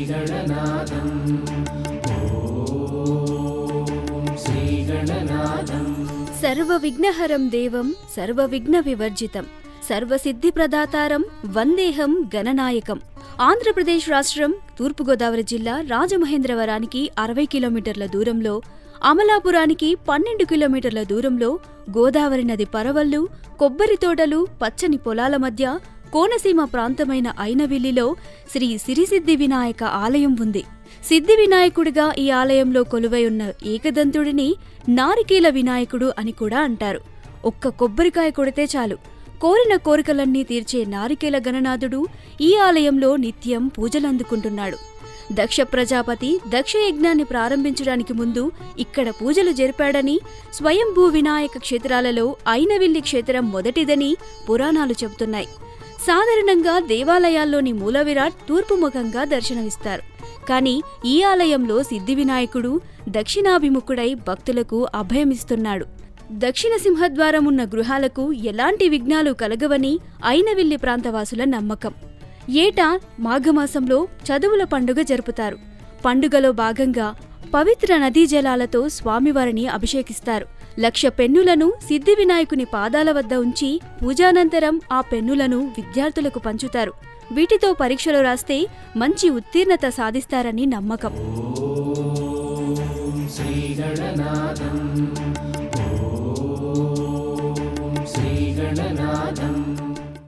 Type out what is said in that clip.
श्रीगणनाथं श्रीगणनाथं सर्वविघ्नहरं देवं सर्वविघ्नविवर्जितं సర్వసిద్ధిప్రదాతారం వందేహం గణనాయకం. ఆంధ్రప్రదేశ్ రాష్ట్రం తూర్పుగోదావరి జిల్లా రాజమహేంద్రవరానికి 60 కిలోమీటర్ల దూరంలో, అమలాపురానికి 12 కిలోమీటర్ల దూరంలో గోదావరి నది పరవళ్లు, కొబ్బరి తోటలు, పచ్చని పొలాల మధ్య కోనసీమ ప్రాంతమైన ఐనవిల్లిలో శ్రీ సిరిసిద్ధి వినాయక ఆలయం ఉంది. సిద్ధి వినాయకుడిగా ఈ ఆలయంలో కొలువై ఉన్న ఏకదంతుడిని నారికేల వినాయకుడు అని కూడా అంటారు. ఒక్క కొబ్బరికాయ కొడితే చాలు కోరిన కోరికలన్నీ తీర్చే నారికేల గణనాథుడు ఈ ఆలయంలో నిత్యం పూజలందుకుంటున్నాడు. దక్ష ప్రజాపతి దక్షయజ్ఞాన్ని ప్రారంభించడానికి ముందు ఇక్కడ పూజలు జరిపాడని, స్వయంభూ వినాయక క్షేత్రాలలో ఐనవిల్లి క్షేత్రం మొదటిదని పురాణాలు చెబుతున్నాయి. సాధారణంగా దేవాలయాల్లోని మూలవిరాట్ తూర్పుముఖంగా దర్శనమిస్తారు. కానీ ఈ ఆలయంలో సిద్ధి వినాయకుడు దక్షిణాభిముఖుడై భక్తులకు అభయమిస్తున్నాడు. దక్షిణ సింహద్వారం ఉన్న గృహాలకు ఎలాంటి విఘ్నాలు కలగవని ఐనవిల్లి ప్రాంతవాసుల నమ్మకం. ఏటా మాఘమాసంలో చదువుల పండుగ జరుపుతారు. పండుగలో భాగంగా పవిత్ర నదీ జలాలతో స్వామివారిని అభిషేకిస్తారు. 1,00,000 పెన్నులను సిద్ధి వినాయకుని పాదాల వద్ద ఉంచి పూజానంతరం ఆ పెన్నులను విద్యార్థులకు పంచుతారు. వీటితో పరీక్షలు రాస్తే మంచి ఉత్తీర్ణత సాధిస్తారని నమ్మకం. श्रीगणनाथं